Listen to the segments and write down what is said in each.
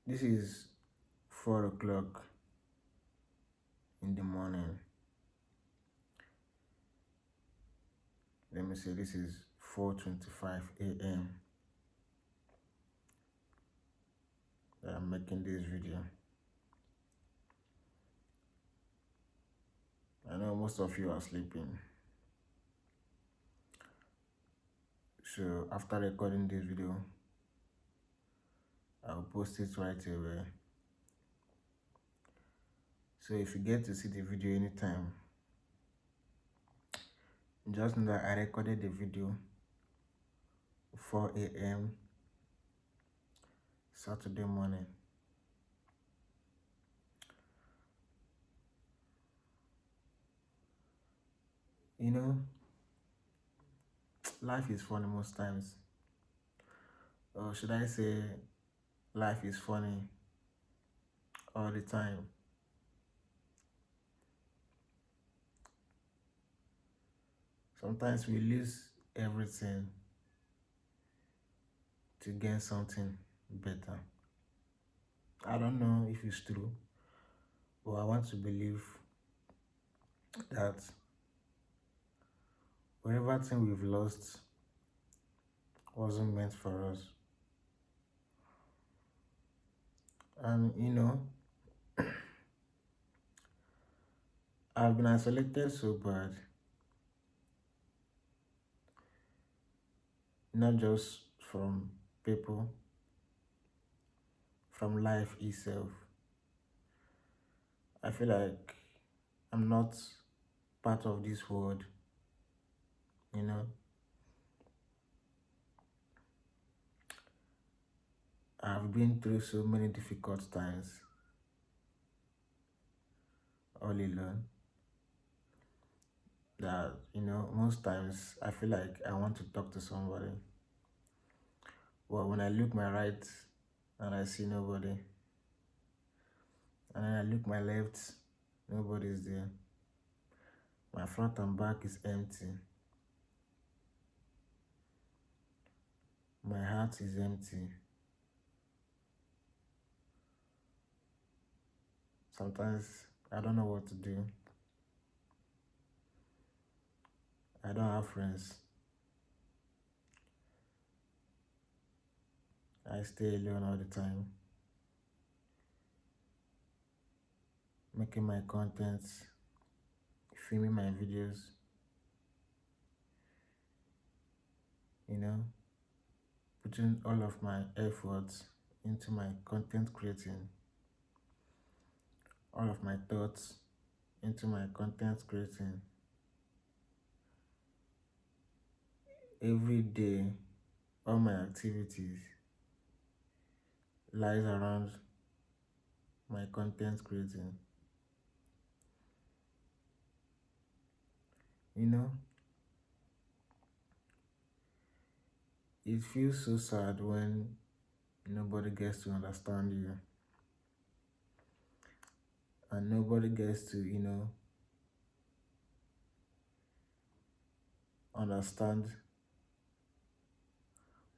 This is 4 o'clock in the morning. Let me say this is 4:25 a.m. that I'm making this video. I know most of you are sleeping. So after recording this video, I'll post it right away. So if you get to see the video anytime, just know that I recorded the video 4 a.m. Saturday morning. You know, life is funny most times. Or should I say, life is funny all the time. Sometimes we lose everything to gain something better. I don't know if it's true, but I want to believe that whatever thing we've lost wasn't meant for us. And I've been isolated so bad, not just from people, from life itself. I feel like I'm not part of this world, you know. I've been through so many difficult times all alone that, most times I feel like I want to talk to somebody. But when I look my right and I see nobody, and then I look my left, nobody's there. My front and back is empty. My heart is empty. Sometimes I don't know what to do. I don't have friends. I stay alone all the time, making my contents, filming my videos, putting all of my efforts into my content creating, all of my thoughts into my content creating. Every day, all my activities lies around my content creating. It feels so sad when nobody gets to understand you and nobody gets to, understand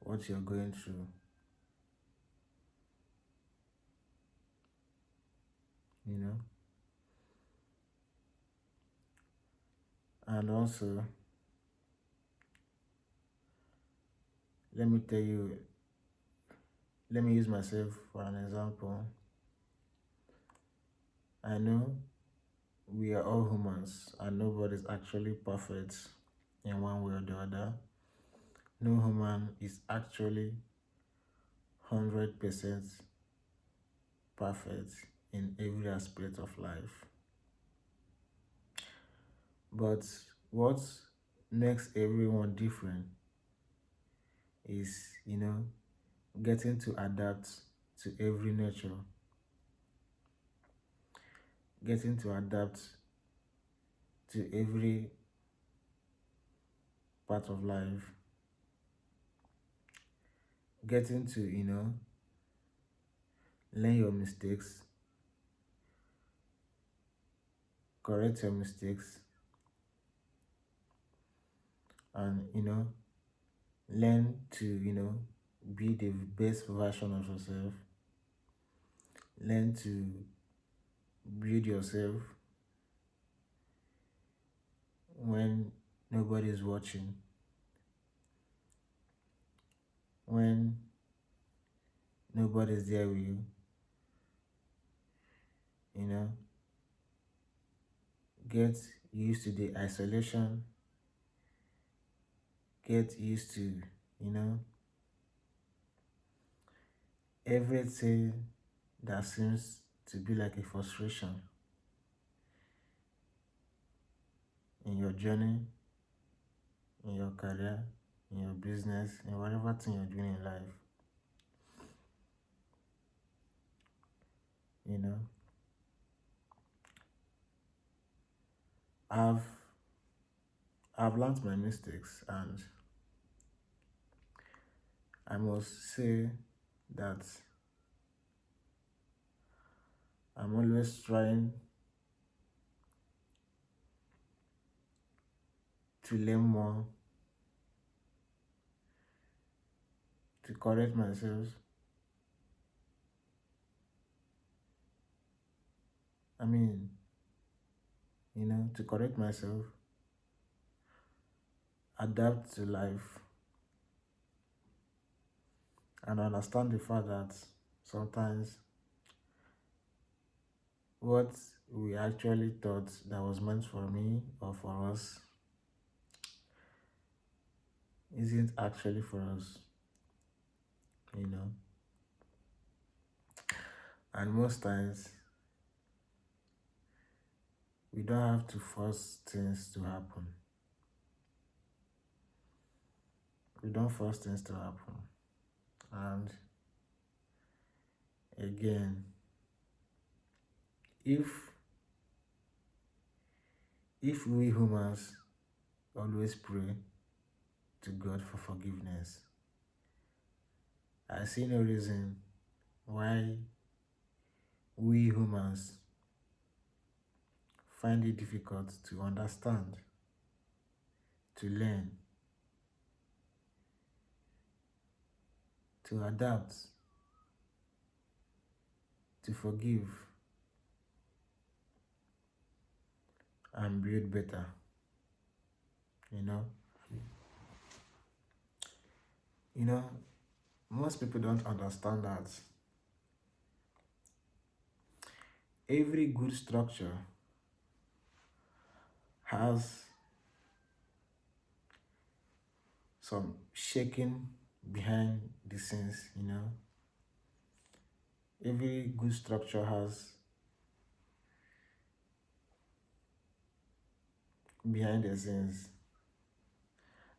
what you're going through. And also, let me tell you, let me use myself for an example. I know we are all humans and nobody's actually perfect in one way or the other. No human is actually 100% perfect in every aspect of life. But what makes everyone different is, getting to adapt to every nature, getting to adapt to every part of life, getting to, learn your mistakes, correct your mistakes, and, learn to, be the best version of yourself Learn to build yourself when nobody's watching, when nobody's there with you, you know. Get used to the isolation, get used to, you know, everything that seems to be like a frustration in your journey, in your career, in your business, in whatever thing you're doing in life. You know, I've I've learned my mistakes, and I must say that I'm always trying to learn more, to correct myself. I mean, to correct myself, adapt to life, and understand the fact that sometimes what we actually thought that was meant for me or for us isn't actually for us, you know. And most times, we don't have to force things to happen. We don't force things to happen. And again, if we humans always pray to God for forgiveness, I see no reason why we humans find it difficult to understand, to learn, to adapt, to forgive, and build better. You know, you know, most people don't understand that every good structure has some shaking behind the scenes, Every good structure has behind the scenes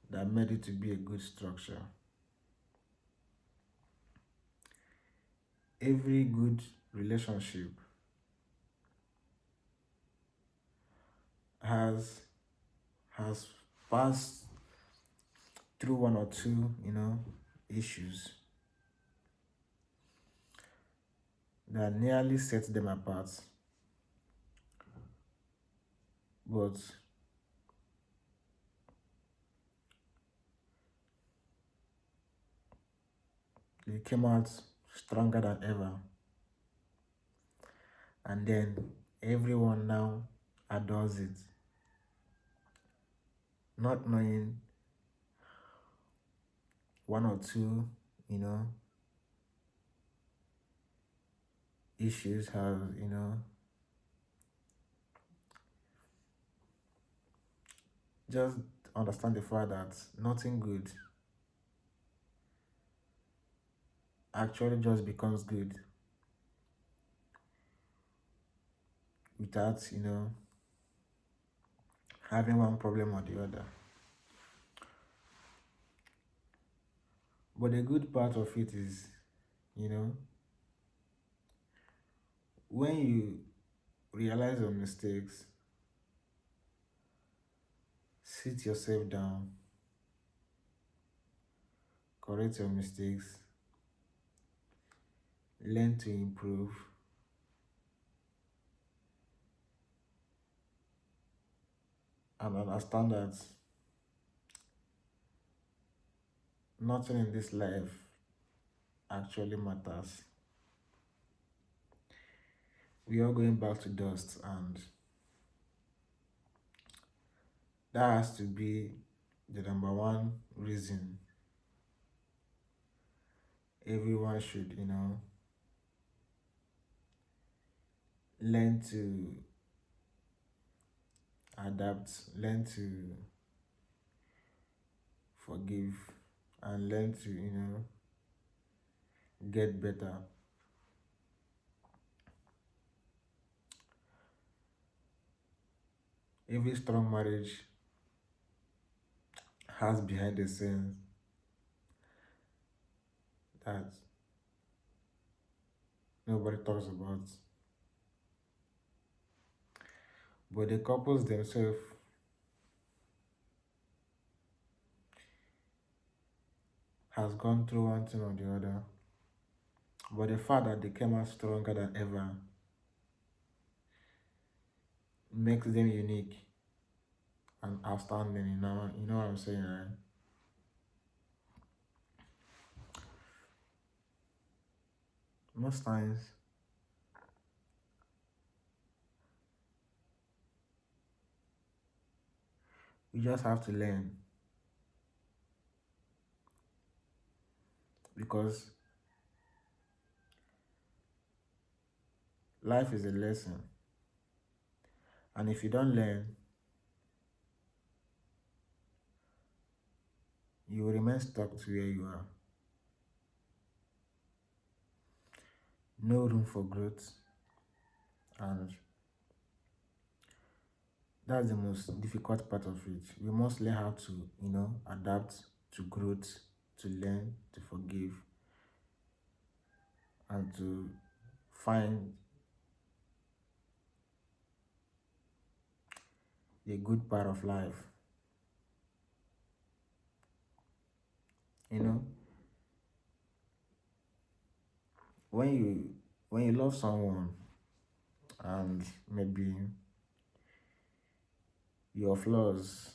that made it to be a good structure. Every good relationship has has passed through one or two, issues that nearly set them apart. But they came out stronger than ever. And then everyone now adores it, not knowing one or two, issues have, just understand the fact that nothing good actually just becomes good without, having one problem or the other. But the good part of it is, you know, when you realize your mistakes, sit yourself down, correct your mistakes, learn to improve, and understand that nothing in this life actually matters. we are going back to dust, and that has to be the number one reason everyone should, learn to adapt, learn to forgive, and learn to, get better. Every strong marriage has behind the scenes that nobody talks about. But the couples themselves has gone through one thing or the other. But the fact that they came out stronger than ever makes them unique and outstanding. You know what I'm saying, right? Most times we just have to learn, because life is a lesson. And if you don't learn, you will remain stuck to where you are. No room for growth. And that's the most difficult part of it. We must learn how to, adapt to growth, to learn, to forgive, and to find the good part of life. You know, when you love someone, and maybe your flaws,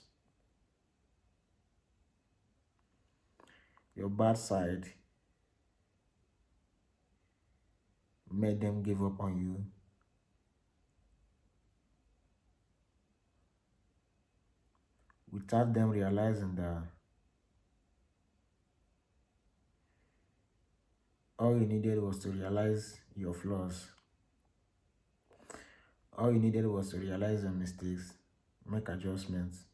your bad side made them give up on you, without them realizing that all you needed was to realize your flaws. All you needed was to realize your mistakes, make adjustments,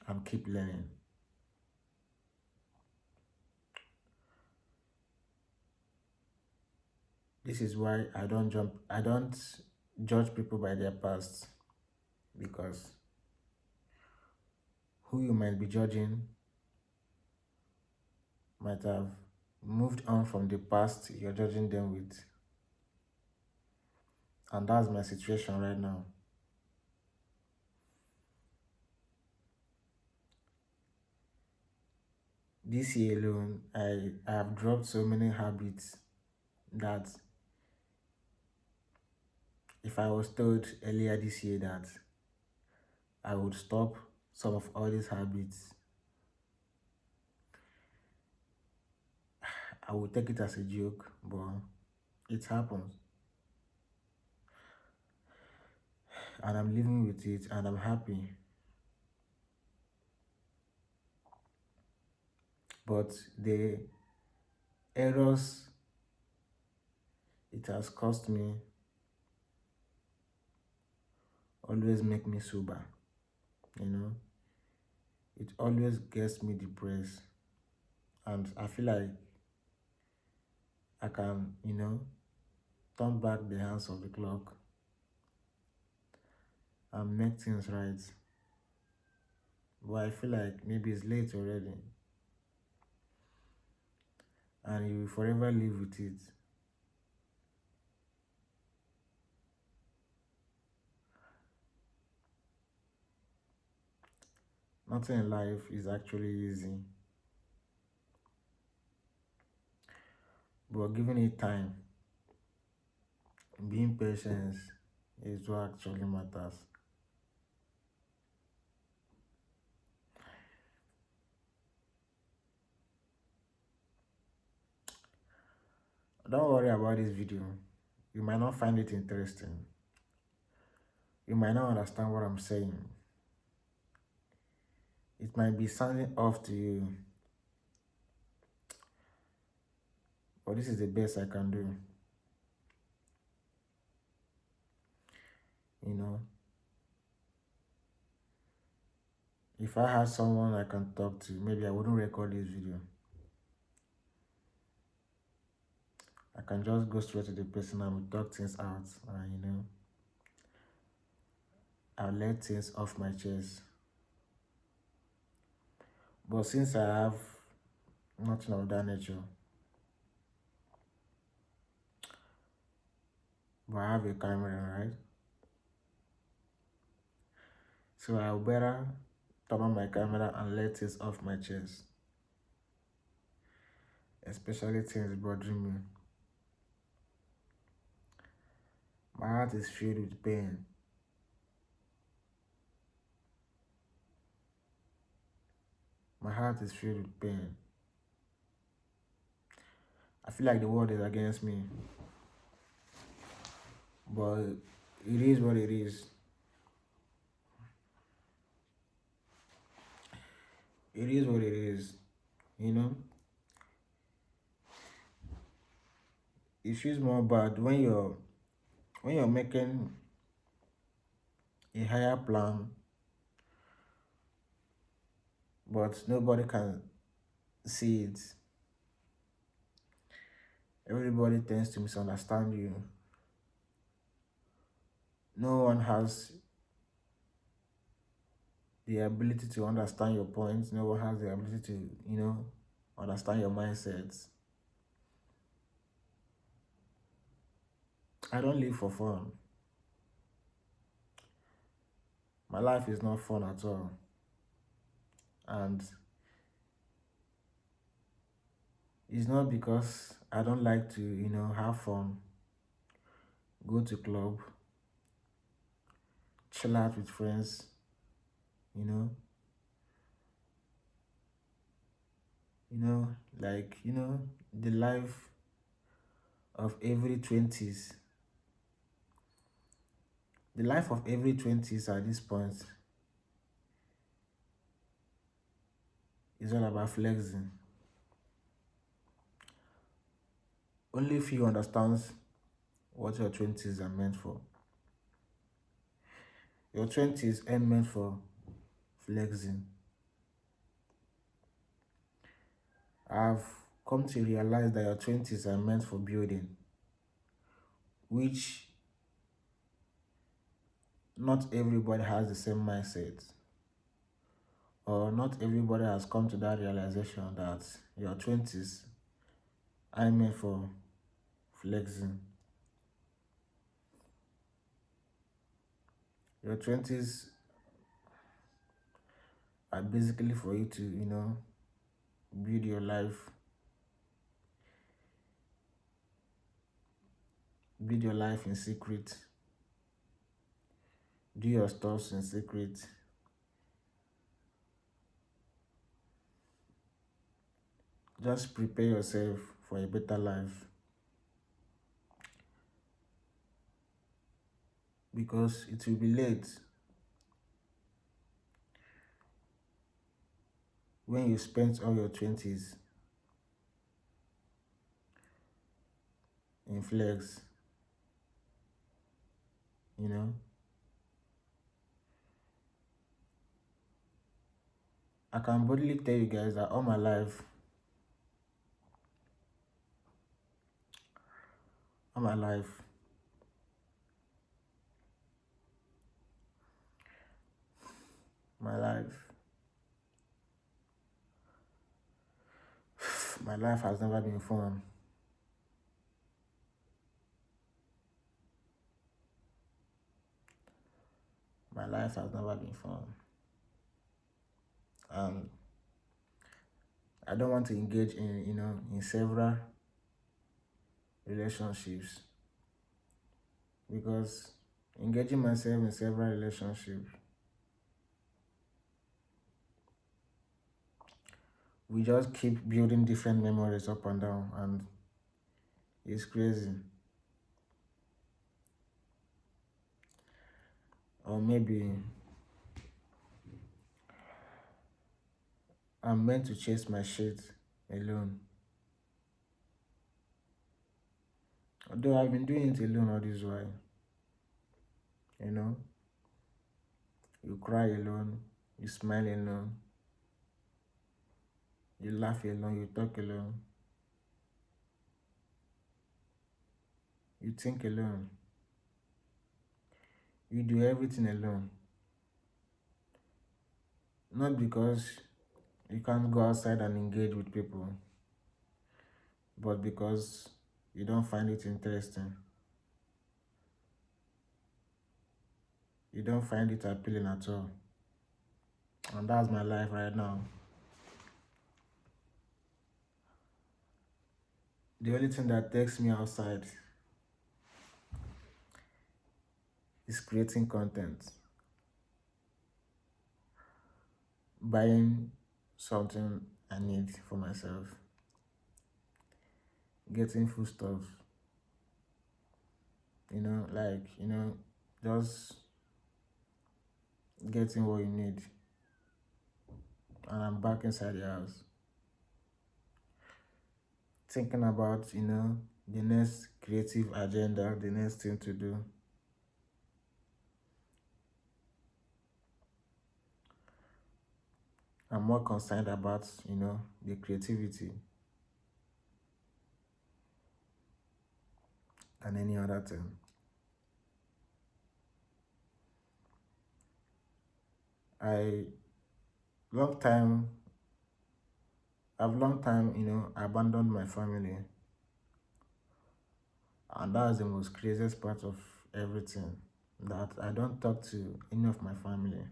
and keep learning. This is why I don't judge people by their past, because who you might be judging might have moved on from the past you're judging them with. And that's my situation right now. This year alone, I have dropped so many habits that if I was told earlier this year that I would stop some of all these habits, I would take it as a joke, but it happens. And I'm living with it, and I'm happy. But the errors it has cost me always make me sober, you know. It always gets me depressed. And I feel like I can, turn back the hands of the clock and make things right. But I feel like maybe it's late already, and you will forever live with it. Nothing in life is actually easy, but giving it time, being patient is what actually matters. don't worry about this video. You might not find it interesting. You might not understand what I'm saying. It might be sounding off to you, but this is the best I can do. You know, if I had someone I can talk to, maybe I wouldn't record this video. I can just go straight to the person and we talk things out, and I'll let things off my chest. But since I have nothing of that nature, but I have a camera, right? So I'll better turn on my camera and let things off my chest, especially things bothering me. My heart is filled with pain. My heart is filled with pain. I feel like the world is against me, but it is what it is. It is what it is, you know. It feels more bad when you're making a higher plan, but nobody can see it. Everybody tends to misunderstand you. No one has the ability to understand your points. No one has the ability to, understand your mindsets. I don't live for fun. My life is not fun at all. And it's not because I don't like to, have fun, go to club, chill out with friends, you know, the life of every 20s. The life of every 20s at this point is all about flexing. Only few understands what your 20s are meant for. Your 20s ain't meant for flexing. I've come to realize that your 20s are meant for building, which not everybody has the same mindset, or not everybody has come to that realization that your 20s are meant for flexing. Your 20s are basically for you to, build your life, in secret, do your stuff in secret. Just prepare yourself for a better life, because it will be late when you spent all your 20s in flex, you know. I can boldly tell you guys that all my life, all my life, my life, my life has never been fun. My life has never been fun. And I don't want to engage in several relationships, because engaging myself in several relationships, we just keep building different memories up and down, and It's crazy. Or maybe I'm meant to chase my shit alone. Although I've been doing it alone all this while, you know, you cry alone, you smile alone, you laugh alone, you talk alone, you think alone, you do everything alone. Not because you can't go outside and engage with people, but because you don't find it interesting. You don't find it appealing at all. And that's my life right now. The only thing that takes me outside is creating content, buying something I need for myself, getting foodstuffs, just getting what you need. And I'm back inside the house, thinking about, the next creative agenda, the next thing to do. I'm more concerned about, the creativity than any other thing. I long time I've long time, abandoned my family, and that's the most craziest part of everything. That I don't talk to any of my family.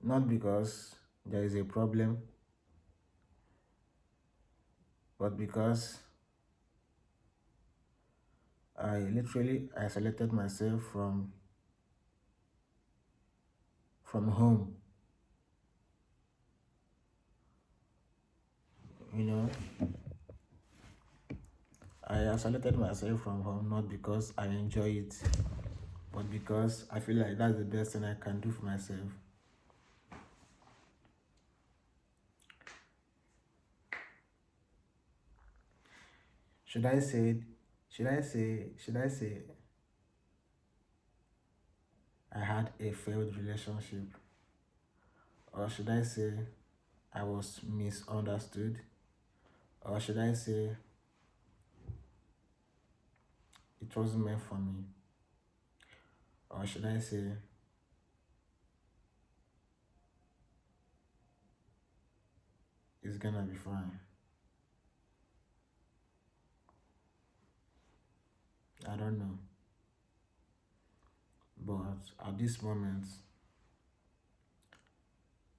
Not because there is a problem, but because I literally isolated myself from home. You know, I isolated myself from home not because I enjoy it, but because I feel like that's the best thing I can do for myself. Should I say, should I say I had a failed relationship? Or should I say I was misunderstood? Or should I say it wasn't meant for me? Or should I say it's gonna be fine? I don't know. But at this moment,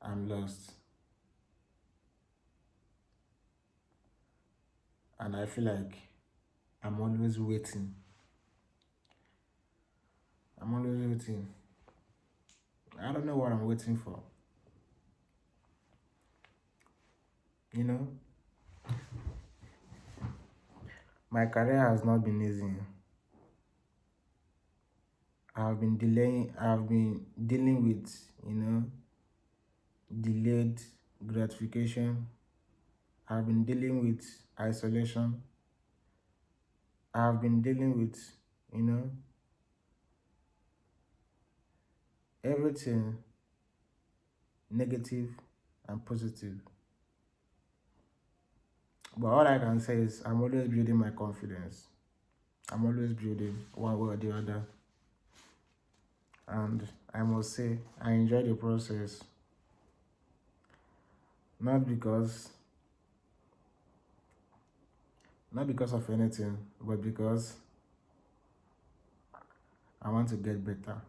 I'm lost. And I feel like I'm always waiting. I'm always waiting. I don't know what I'm waiting for. You know, my career has not been easy. I've been dealing with, delayed gratification. I've been dealing with isolation. I've been dealing with, you know, everything negative and positive. But all I can say is I'm always building my confidence. I'm always building one way or the other. And I must say, I enjoy the process. Not because not because of anything, but because I want to get better.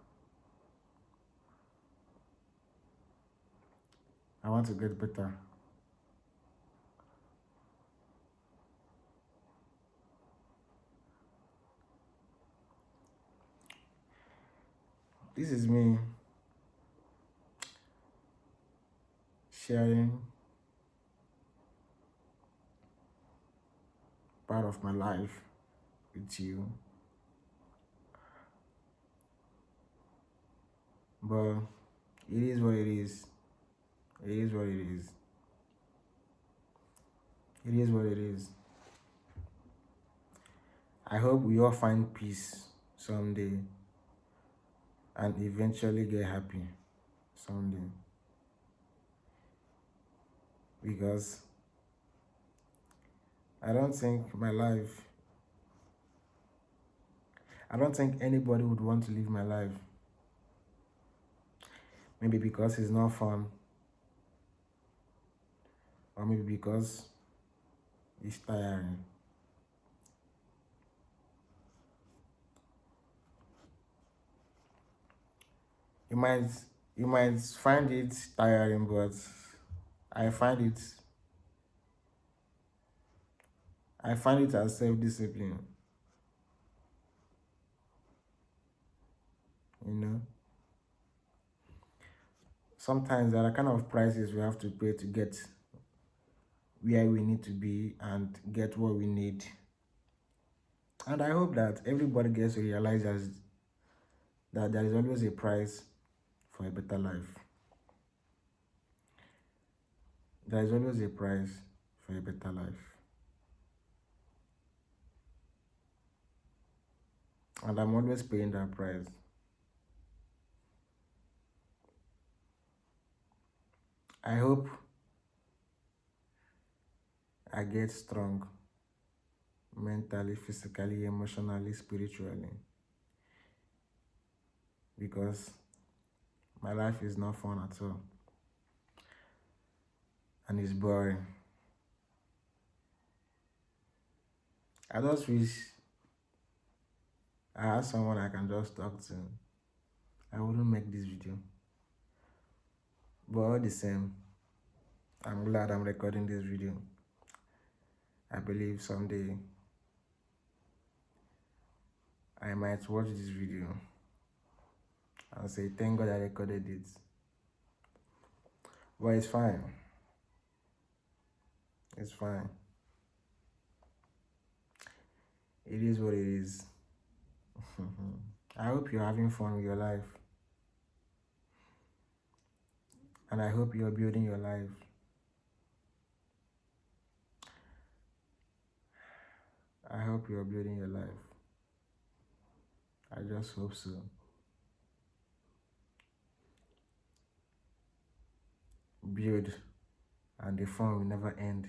I want to get better. This is me sharing part of my life with you. But it is what it is. It is what it is. It is what it is. I hope we all find peace someday and eventually get happy someday. Because I don't think my life, I don't think anybody would want to live my life. Maybe because it's not fun, or maybe because it's tiring. You might you might find it tiring, but I find it I find it as self-discipline, you know. Sometimes there are kind of prices we have to pay to get where we need to be and get what we need. And I hope that everybody gets to realize that there is always a price for a better life. There is always a price for a better life. And I'm always paying that price. I hope I get strong mentally, physically, emotionally, spiritually. Because my life is not fun at all. And it's boring. I just wish I had someone I can just talk to. I wouldn't make this video. But all the same, I'm glad I'm recording this video. I believe someday I might watch this video and say, thank God I recorded it. But it's fine. It's fine. It is what it is. I hope you're having fun with your life. And I hope you're building your life. I hope you're building your life. I just hope so. Build, and the fun will never end.